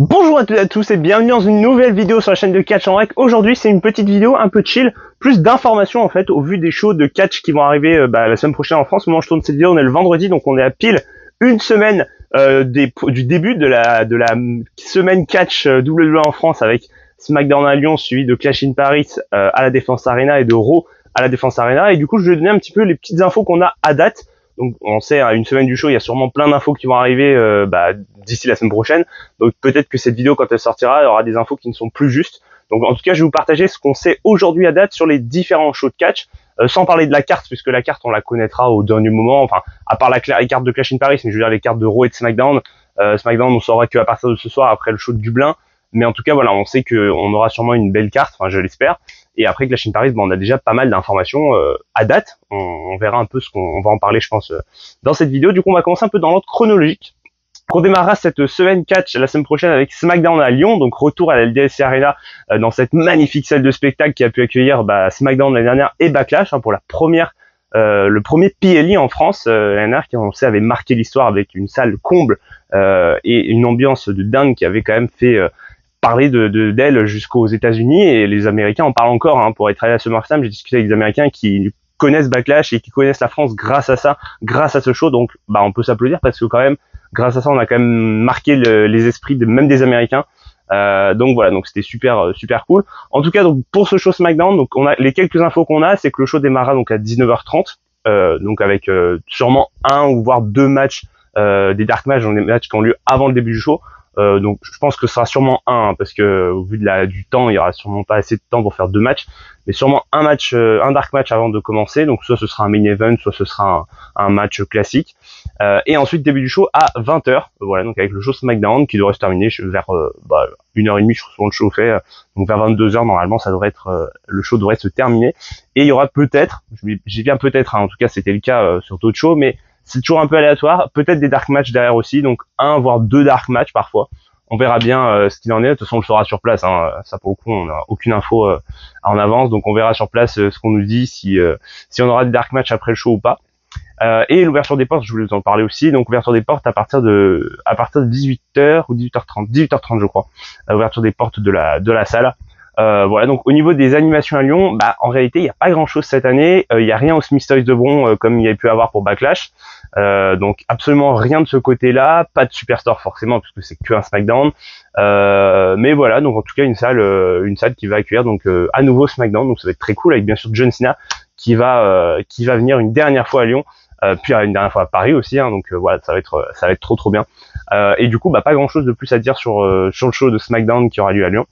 Bonjour à toutes et à tous et bienvenue dans une nouvelle vidéo sur la chaîne de Catch en Rec. Aujourd'hui c'est une petite vidéo un peu chill, plus d'informations en fait au vu des shows de catch qui vont arriver la semaine prochaine en France. Au moment où je tourne cette vidéo on est le vendredi, donc on est à pile une semaine du début de la semaine catch WWE en France, avec SmackDown à Lyon suivi de Clash in Paris à la Défense Arena et de Raw à la Défense Arena. Et du coup je vais donner un petit peu les petites infos qu'on a à date. Donc on sait, à une semaine du show, il y a sûrement plein d'infos qui vont arriver d'ici la semaine prochaine. Donc peut-être que cette vidéo, quand elle sortira, il y aura des infos qui ne sont plus justes. Donc en tout cas, je vais vous partager ce qu'on sait aujourd'hui à date sur les différents shows de catch, sans parler de la carte, puisque la carte, on la connaîtra au dernier moment. Enfin, à part les cartes de Clash in Paris, mais je veux dire les cartes de Raw et de SmackDown. SmackDown, on saura qu'à partir de ce soir, après le show de Dublin. Mais en tout cas, voilà, on sait qu'on aura sûrement une belle carte, enfin je l'espère. Et après Clash in Paris, on a déjà pas mal d'informations à date. On verra un peu on va en parler, je pense, dans cette vidéo. Du coup, on va commencer un peu dans l'ordre chronologique. On démarrera cette semaine catch la semaine prochaine avec SmackDown à Lyon, donc retour à la LDLC Arena dans cette magnifique salle de spectacle qui a pu accueillir SmackDown l'année dernière et Backlash pour le premier PLE en France l'année dernière, qui on sait avait marqué l'histoire avec une salle comble et une ambiance de dingue qui avait quand même fait parler d'elle jusqu'aux États-Unis, et les Américains en parlent encore. Pour être allé à SummerSlam, j'ai discuté avec des Américains qui connaissent Backlash et qui connaissent la France grâce à ça, grâce à ce show. Donc on peut s'applaudir parce que quand même, grâce à ça, on a quand même marqué les esprits même des Américains. Donc voilà, donc c'était super cool. En tout cas, donc pour ce show SmackDown, donc on a les quelques infos qu'on a, c'est que le show démarrera donc à 19h30, donc avec sûrement un ou voire deux matchs, des dark matchs, donc des matchs qui ont lieu avant le début du show. Donc je pense que ce sera sûrement parce que au vu du temps, il y aura sûrement pas assez de temps pour faire deux matchs, mais sûrement un match, un dark match avant de commencer. Donc soit ce sera un main event, soit ce sera un match classique. Et ensuite début du show à 20h. Voilà, donc avec le show SmackDown qui devrait se terminer vers 1h30, je trouve, le show fait. Donc vers 22h normalement, ça devrait être le show devrait se terminer. Et il y aura peut-être, j'ai bien peut-être, en tout cas c'était le cas sur d'autres shows, mais c'est toujours un peu aléatoire, peut-être des dark matchs derrière aussi, donc un voire deux dark matchs parfois. On verra bien ce qu'il en est. De toute façon, on le saura sur place. Ça pour le coup, on n'a aucune info en avance, donc on verra sur place ce qu'on nous dit, si on aura des dark matchs après le show ou pas. Et l'ouverture des portes, je voulais vous en parler aussi. Donc ouverture des portes à partir de 18h ou 18h30 je crois. Ouverture des portes de la salle. Voilà, donc au niveau des animations à Lyon, en réalité il n'y a pas grand chose cette année. Il n'y a rien au Smith Toys de Bron comme il y a pu avoir pour Backlash. Donc absolument rien de ce côté-là, pas de Superstore forcément puisque c'est que un SmackDown. Mais voilà, donc en tout cas une salle qui va accueillir donc à nouveau SmackDown, donc ça va être très cool, avec bien sûr John Cena qui va venir une dernière fois à Lyon. Puis une dernière fois à Paris aussi, donc voilà, ça va être trop bien. Et du coup, pas grand chose de plus à dire sur le show de SmackDown qui aura lieu à Lyon.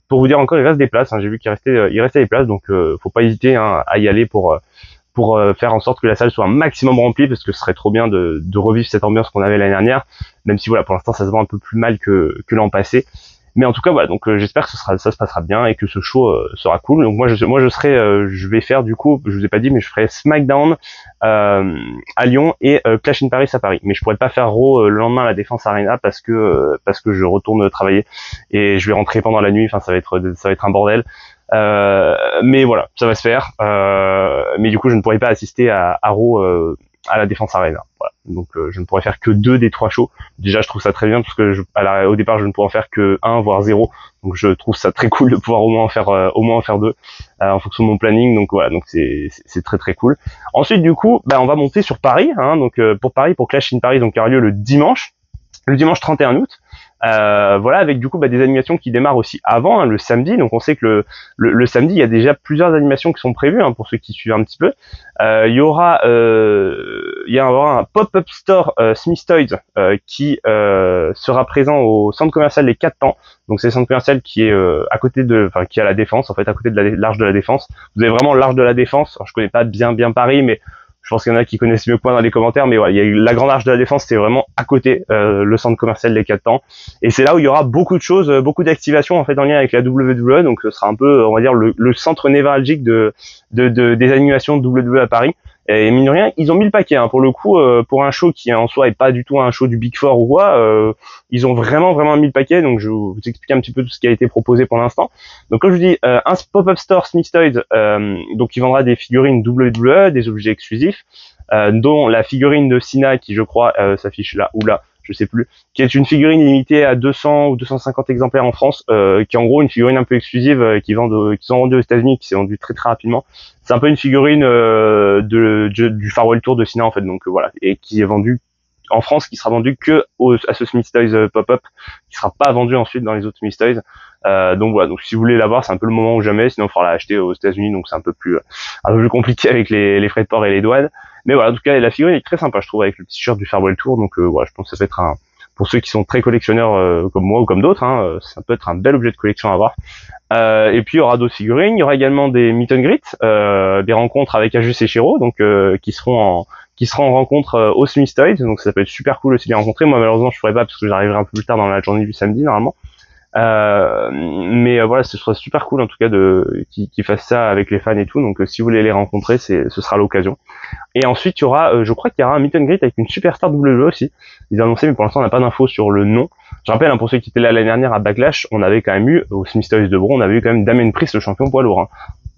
Pour vous dire encore, il reste des places. J'ai vu qu'il restait des places, donc faut pas hésiter à y aller pour faire en sorte que la salle soit un maximum remplie, parce que ce serait trop bien de revivre cette ambiance qu'on avait l'année dernière, même si voilà, pour l'instant ça se voit un peu plus mal que l'an passé. Mais en tout cas voilà, donc j'espère que ça se passera bien et que ce show sera cool. Donc moi je vais faire, du coup, je vous ai pas dit, mais je ferai SmackDown à Lyon et Clash in Paris à Paris. Mais je pourrais pas faire Raw le lendemain à la Défense Arena parce que je retourne travailler et je vais rentrer pendant la nuit. Enfin ça va être un bordel. Mais voilà, ça va se faire. Mais du coup je ne pourrai pas assister à Raw à la Défense Arena. Voilà. Donc je ne pourrais faire que 2 des 3 shows. Déjà je trouve ça très bien parce que au départ je ne pourrais en faire que 1 voire 0. Donc je trouve ça très cool de pouvoir au moins en faire 2 en fonction de mon planning. Donc voilà, donc c'est très cool. Ensuite du coup, on va monter sur Paris, donc pour Clash in Paris, donc qui aura lieu le dimanche 31 août. Voilà, avec du coup des animations qui démarrent aussi avant, le samedi. Donc on sait que le samedi il y a déjà plusieurs animations qui sont prévues, pour ceux qui suivent un petit peu. Il y aura un pop-up store Smith Toys qui sera présent au centre commercial Les 4 Temps. Donc c'est le centre commercial qui est à côté qui est à la Défense, en fait, à côté de l'Arche de la Défense. Vous avez vraiment l'Arche de la Défense. Alors, je connais pas bien Paris, mais je pense qu'il y en a qui connaissent mieux que moi dans les commentaires, mais voilà, il y a eu la Grande Arche de la Défense, c'est vraiment à côté, le centre commercial des 4 Temps. Et c'est là où il y aura beaucoup de choses, beaucoup d'activations en fait en lien avec la WWE. Donc ce sera un peu, on va dire, le centre névralgique des animations de WWE à Paris. Et mine de rien, ils ont mis le paquet, pour le coup, pour un show qui en soi est pas du tout un show du Big Four ou quoi. Ils ont vraiment mis le paquet. Donc je vais vous expliquer un petit peu tout ce qui a été proposé pour l'instant. Donc comme je vous dis, un pop-up store Smith Toys, donc qui vendra des figurines WWE, des objets exclusifs, dont la figurine de Cena qui, je crois, s'affiche là ou là, je sais plus, qui est une figurine limitée à 200 ou 250 exemplaires en France, qui est en gros une figurine un peu exclusive qui sont vendus aux États-Unis, qui s'est vendue très très rapidement. C'est un peu une figurine du Farewell Tour de Sina en fait, donc voilà, et qui est vendue en France, qui sera vendu que à ce Smith Toys pop-up, qui sera pas vendu ensuite dans les autres Smith Toys. Donc voilà, donc si vous voulez l'avoir, c'est un peu le moment ou jamais, sinon il faudra l'acheter aux États-Unis, donc c'est un peu plus compliqué avec les frais de port et les douanes. Mais voilà, en tout cas, la figurine est très sympa, je trouve, avec le t-shirt du Farewell Tour. Donc voilà, je pense que ça peut être pour ceux qui sont très collectionneurs comme moi ou comme d'autres, ça peut être un bel objet de collection à avoir. Et puis il y aura d'autres figurines, il y aura également des meet and greet, des rencontres avec Ajus et Shiro, donc qui seront en rencontre au Smith Toys, donc ça peut être super cool aussi de les rencontrer. Moi malheureusement je pourrais pas parce que j'arriverai un peu plus tard dans la journée du samedi normalement. Mais voilà, ce sera super cool en tout cas qu'ils fassent ça avec les fans et tout. Donc si vous voulez les rencontrer, ce sera l'occasion. Et ensuite il y aura, je crois qu'il y aura un meet and greet avec une superstar WWE aussi. Ils ont annoncé, mais pour l'instant on n'a pas d'infos sur le nom. Je rappelle, pour ceux qui étaient là l'année dernière à Backlash, on avait quand même eu au Smith Toys de Bron, on avait eu quand même Damien Priest, le champion poids lourd.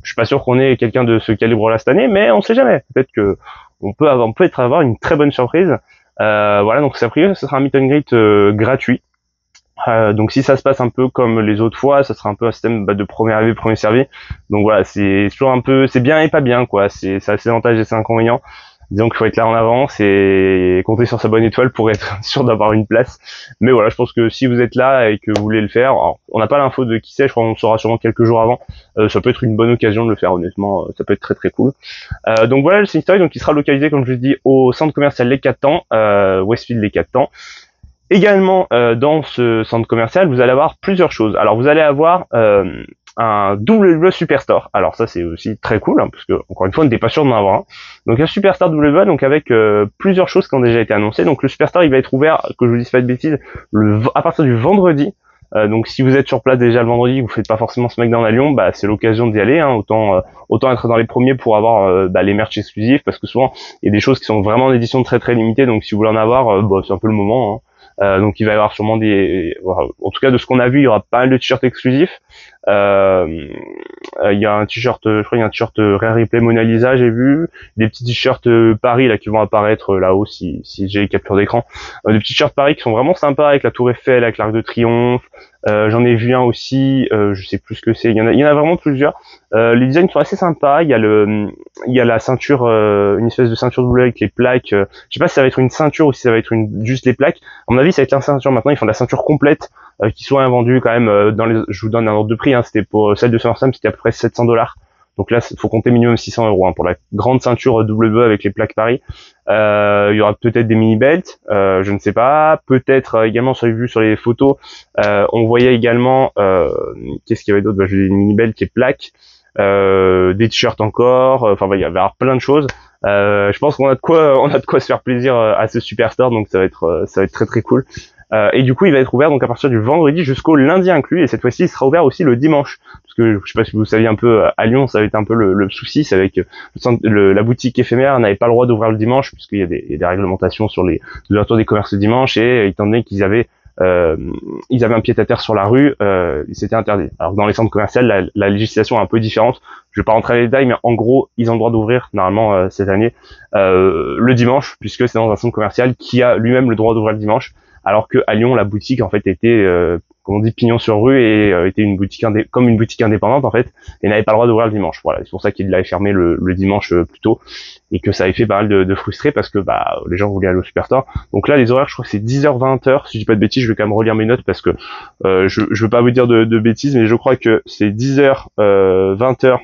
Je suis pas sûr qu'on ait quelqu'un de ce calibre-là cette année, mais on sait jamais. Peut-être que on peut avoir une très bonne surprise. Voilà, donc a priori ce sera un meet and greet gratuit. Donc si ça se passe un peu comme les autres fois, ça sera un peu un système de premier arrivé, premier servi. Donc voilà, c'est toujours un peu, c'est bien et pas bien quoi. C'est assez avantages et c'est inconvénients. Disons qu'il faut être là en avance et compter sur sa bonne étoile pour être sûr d'avoir une place. Mais voilà, je pense que si vous êtes là et que vous voulez le faire, alors, on n'a pas l'info de qui c'est, je crois qu'on le saura sûrement quelques jours avant. Ça peut être une bonne occasion de le faire honnêtement, ça peut être très très cool. Donc voilà le Smith Toys, donc il sera localisé comme je l'ai dit au centre commercial Les 4 Temps, Westfield Les 4 Temps. Également dans ce centre commercial, vous allez avoir plusieurs choses. Alors vous allez avoir un WWE Superstore. Alors ça c'est aussi très cool, parce que encore une fois on n'était pas sûr d'en avoir un. Donc un Superstore WWE, donc avec plusieurs choses qui ont déjà été annoncées. Donc le Superstore il va être ouvert, que je vous dise pas de bêtises, à partir du vendredi. Donc si vous êtes sur place déjà le vendredi, vous faites pas forcément SmackDown à Lyon, bah c'est l'occasion d'y aller. Autant être dans les premiers pour avoir les merch exclusifs, parce que souvent il y a des choses qui sont vraiment en édition très très limitée. Donc si vous voulez en avoir, c'est un peu le moment. Donc il va y avoir sûrement en tout cas de ce qu'on a vu, il y aura pas mal de t-shirts exclusifs. Il y a un t-shirt, je crois qu'il y a un t-shirt Rare Replay Mona Lisa, j'ai vu des petits t-shirts Paris là qui vont apparaître là-haut si j'ai les captures d'écran. Des petits t-shirts Paris qui sont vraiment sympas avec la Tour Eiffel, avec l'Arc de Triomphe. J'en ai vu un aussi, je sais plus ce que c'est. Il y en a vraiment plusieurs. Les designs sont assez sympas. Il y a la ceinture, une espèce de ceinture double avec les plaques. Je sais pas si ça va être une ceinture ou si ça va être juste les plaques. À mon avis, ça va être la ceinture maintenant. Ils font de la ceinture complète qui sont vendue quand même je vous donne un ordre de prix. C'était pour celle de SummerSlam, c'était à peu près $700. Donc là, faut compter minimum 600 € pour la grande ceinture WWE avec les plaques Paris. Il y aura peut-être des mini belts, je ne sais pas. Peut-être également sur les photos, on voyait également qu'est-ce qu'il y avait d'autre, j'ai des mini belts et plaques, des t-shirts encore. Enfin, il y avait plein de choses. Je pense qu'on a de quoi se faire plaisir à ce Superstore, donc ça va être très très cool. Et du coup il va être ouvert donc à partir du vendredi jusqu'au lundi inclus, et cette fois-ci il sera ouvert aussi le dimanche, parce que je sais pas si vous saviez un peu, à Lyon ça avait été un peu le souci, c'est avec la boutique éphémère n'avait pas le droit d'ouvrir le dimanche puisqu'il y a des réglementations sur l'ouverture des commerces le dimanche, et étant donné qu'ils avaient un pied-à-terre sur la rue, c'était interdit. Alors dans les centres commerciaux la législation est un peu différente, je vais pas rentrer dans les détails, mais en gros ils ont le droit d'ouvrir normalement cette année le dimanche, puisque c'est dans un centre commercial qui a lui-même le droit d'ouvrir le dimanche. Alors que à Lyon, la boutique en fait était, comme on dit, pignon sur rue, et était une boutique comme une boutique indépendante en fait, et n'avait pas le droit d'ouvrir le dimanche. Voilà, c'est pour ça qu'il l'avait fermé le dimanche plus tôt, et que ça avait fait pas mal de frustrer parce que les gens voulaient aller au Superstore. Donc là, les horaires, je crois que c'est 10h 20h. Si je dis pas de bêtises, je vais quand même relire mes notes parce que je veux pas vous dire de bêtises, mais je crois que c'est 10h 20h.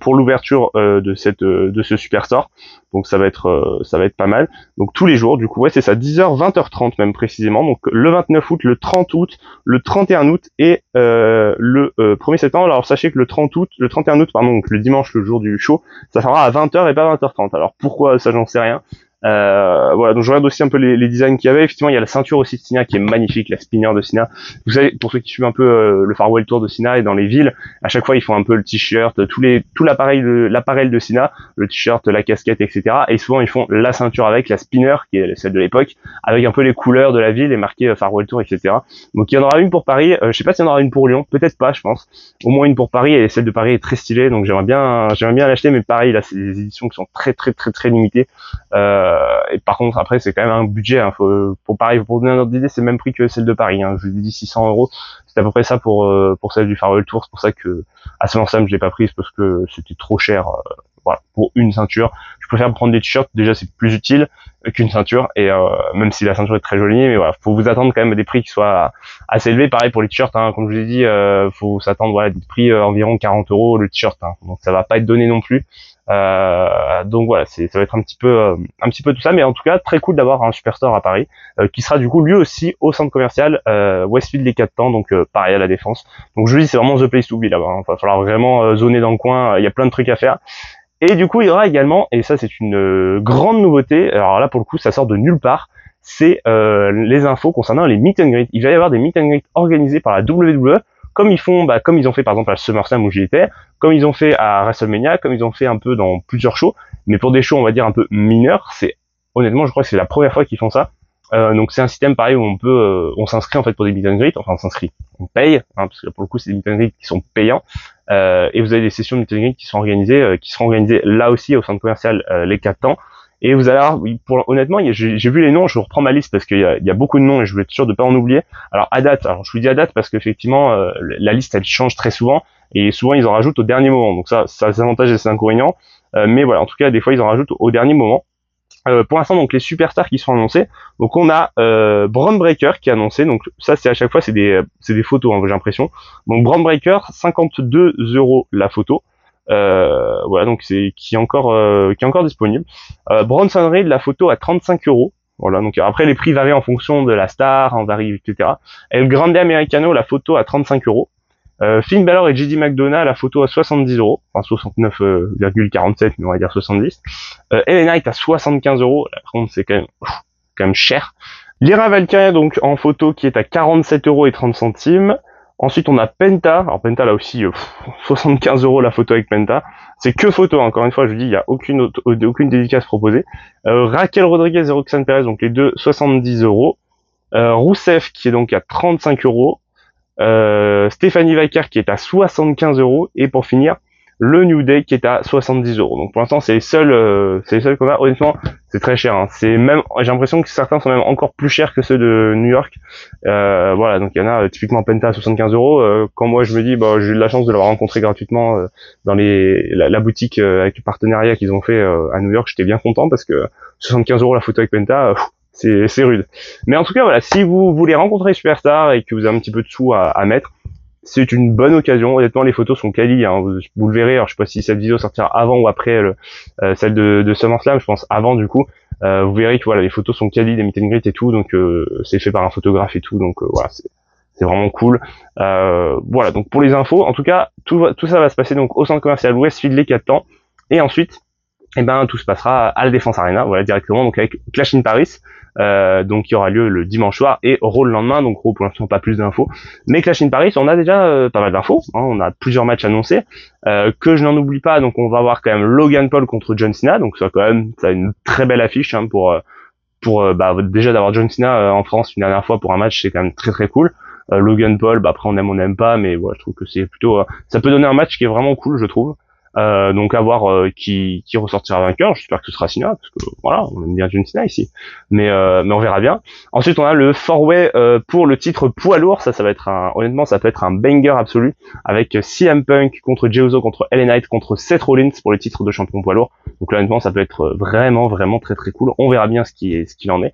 Pour l'ouverture de ce Superstore, donc ça va être pas mal. Donc tous les jours, du coup, ouais, c'est ça, 10h 20h30 même précisément. Donc le 29 août, le 30 août, le 31 août et le 1er septembre. Alors sachez que le 31 août, pardon, donc le dimanche, le jour du show, ça sera à 20h et pas 20h30. Alors pourquoi ça, j'en sais rien. Voilà, donc je regarde aussi un peu les designs qu'il y avait. Effectivement, il y a la ceinture aussi de Cena qui est magnifique, la spinner de Cena. Vous savez, pour ceux qui suivent un peu le Farewell Tour de Cena et dans les villes, à chaque fois ils font un peu le t-shirt, tout l'appareil de Cena, le t-shirt, la casquette, etc. Et souvent ils font la ceinture avec la spinner qui est celle de l'époque, avec un peu les couleurs de la ville et marqué Farewell Tour, etc. Donc il y en aura une pour Paris. Je sais pas s'il y en aura une pour Lyon, peut-être pas, je pense. Au moins une pour Paris, et celle de Paris est très stylée, donc j'aimerais bien l'acheter, mais pareil là, c'est des éditions qui sont très très très très limitées. Et par contre, après, c'est quand même un budget. Hein, pour Paris, pour donner un ordre d'idée, c'est le même prix que celle de Paris. Hein. Je vous ai dit 600 euros. C'est à peu près ça pour celle du Farewell Tour. C'est pour ça que à Sam, je l'ai pas prise parce que c'était trop cher. Voilà, pour une ceinture. Je préfère prendre des t-shirts. Déjà, c'est plus utile qu'une ceinture. Et même si la ceinture est très jolie, mais voilà, faut vous attendre quand même à des prix qui soient assez élevés. Pareil pour les t-shirts. Hein, comme je vous l'ai dit, faut s'attendre voilà des prix environ 40 euros le t-shirt. Hein. Donc ça va pas être donné non plus. Donc voilà, ça va être un petit peu tout ça, mais en tout cas très cool d'avoir un Superstore à Paris, qui sera du coup lui aussi au centre commercial Westfield Les 4 Temps, donc pareil à la Défense. Donc je vous dis, c'est vraiment the place to be là-bas. Hein. Il va falloir vraiment zoner dans le coin. Il y a plein de trucs à faire. Et du coup, il y aura également, et ça c'est une grande nouveauté. Alors là pour le coup, ça sort de nulle part. C'est les infos concernant les meet and greet. Il va y avoir des meet and greet organisés par la WWE, comme ils ont fait par exemple à SummerSlam où j'y étais, comme ils ont fait à WrestleMania, comme ils ont fait un peu dans plusieurs shows, mais pour des shows on va dire un peu mineurs. Honnêtement, je crois que c'est la première fois qu'ils font ça. Donc c'est un système pareil où on s'inscrit en fait pour des meet and greet, enfin on paye, hein, parce que pour le coup c'est des meet and greet qui sont payants. Et vous avez des sessions de meet and greet qui seront organisées là aussi au centre commercial Les 4 Temps. Et vous allez voir, honnêtement, j'ai vu les noms, je reprends ma liste parce qu'il y a beaucoup de noms et je veux être sûr de pas en oublier. Alors je vous dis à date parce qu'effectivement la liste elle change très souvent et souvent ils en rajoutent au dernier moment. Donc ça a ses avantages et ses inconvénients. Mais voilà, en tout cas des fois ils en rajoutent au dernier moment. Pour l'instant, donc les superstars qui sont annoncés. Donc on a Bron Breakker qui est annoncé. Donc ça c'est à chaque fois c'est des photos, hein, j'ai l'impression. Donc Bron Breakker 52 € la photo. Voilà, donc qui est encore disponible. Bronson Reed la photo à 35 €. Voilà, donc après les prix varient en fonction de la star, en varie, etc. El Grande Americano la photo à 35 €. Finn Balor et JD McDonough la photo à 70 €, enfin 69,47, mais on va dire 70. LA Knight à 75 €. Par contre, c'est quand même cher. Lyra Valkyria donc en photo qui est à 47,30 €. Ensuite, on a Penta. Alors Penta là aussi 75 € la photo avec Penta. C'est que photo. Encore une fois, je vous dis, il y a aucune dédicace proposée. Raquel Rodriguez et Roxanne Perez, donc les deux 70 €. Rousseff qui est donc à 35 €. Stephanie Vaquer qui est à 75 €. Et pour finir, le New Day qui est à 70 €. Donc pour l'instant, c'est les seuls qu'on a. Honnêtement, c'est très cher. Hein. J'ai l'impression que certains sont même encore plus chers que ceux de New York. Voilà, donc il y en a typiquement Penta à 75 €. Quand moi je me dis, j'ai eu de la chance de l'avoir rencontré gratuitement dans la boutique avec le partenariat qu'ils ont fait à New York, j'étais bien content parce que 75 € la photo avec Penta. C'est rude. Mais en tout cas, voilà, si vous voulez rencontrer Superstar et que vous avez un petit peu de sous à mettre, c'est une bonne occasion. Honnêtement, les photos sont quali, hein. Vous le verrez. Alors, je sais pas si cette vidéo sortira avant ou après celle de SummerSlam. Je pense avant, du coup. Vous verrez que voilà, les photos sont quali, des meet and greet et tout. Donc, c'est fait par un photographe et tout. Donc, voilà, c'est vraiment cool. Voilà. Donc, pour les infos, en tout cas, tout ça va se passer donc au centre commercial Westfield Les 4 Temps. Et ensuite, tout se passera à la Défense Arena, voilà, directement, donc avec Clash in Paris, donc qui aura lieu le dimanche soir, et Raw le lendemain, donc Raw pour l'instant pas plus d'infos, mais Clash in Paris, on a déjà pas mal d'infos, hein, on a plusieurs matchs annoncés, que je n'en oublie pas, donc on va avoir quand même Logan Paul contre John Cena, donc ça a une très belle affiche, hein, pour déjà d'avoir John Cena en France une dernière fois pour un match, c'est quand même très très cool. Logan Paul, après on aime, on n'aime pas, mais voilà, je trouve que c'est plutôt, ça peut donner un match qui est vraiment cool, je trouve. Donc à voir qui ressortira vainqueur. J'espère que ce sera Cena parce que voilà, on aime bien John Cena ici. Mais on verra bien. Ensuite, on a le four-way pour le titre poids lourd. Ça va être honnêtement, ça peut être un banger absolu avec CM Punk contre Jey Uso contre LA Knight contre Seth Rollins pour le titre de champion poids lourd. Donc là, honnêtement, ça peut être vraiment vraiment très très cool. On verra bien ce qu'il en est.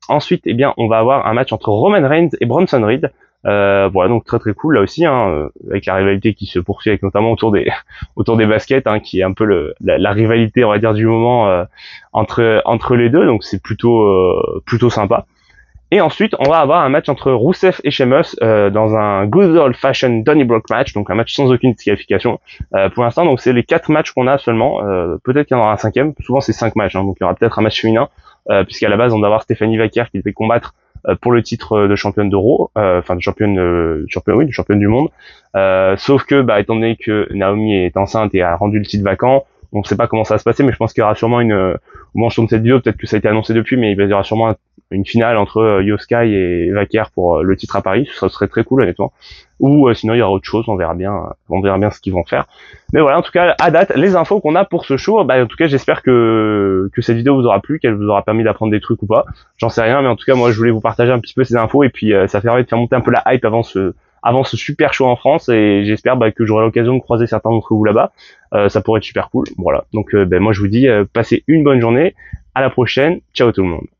Ensuite, on va avoir un match entre Roman Reigns et Bronson Reed. Voilà, donc très très cool là aussi, hein, avec la rivalité qui se poursuit avec notamment autour des baskets, hein, qui est un peu la rivalité, on va dire, du moment entre les deux, donc c'est plutôt sympa. Et ensuite, on va avoir un match entre Rusev et Sheamus dans un good old fashioned Donnybrook match, donc un match sans aucune disqualification. Pour l'instant, donc c'est les 4 matchs qu'on a seulement. Peut-être qu'il y en aura un 5e. Souvent c'est 5 matchs, hein, donc il y aura peut-être un match féminin, puisqu'à la base on doit avoir Stephanie Vaquer qui devait combattre pour le titre de championne d'Euro, de championne du monde. Sauf que, étant donné que Naomi est enceinte et a rendu le titre vacant, on ne sait pas comment ça va se passer, mais je pense qu'il y aura sûrement au moment où je tourne cette vidéo, peut-être que ça a été annoncé depuis, mais il y aura sûrement une finale entre Yoskai et Vaker pour le titre à Paris, ça serait très cool honnêtement. Ou sinon il y aura autre chose, on verra bien ce qu'ils vont faire. Mais voilà, en tout cas à date, les infos qu'on a pour ce show, en tout cas j'espère que cette vidéo vous aura plu, qu'elle vous aura permis d'apprendre des trucs ou pas. J'en sais rien, mais en tout cas moi je voulais vous partager un petit peu ces infos et puis ça permet de faire monter un peu la hype avant ce super show en France et j'espère que j'aurai l'occasion de croiser certains d'entre vous là-bas. Ça pourrait être super cool. Voilà. Donc moi je vous dis passez une bonne journée. À la prochaine. Ciao tout le monde.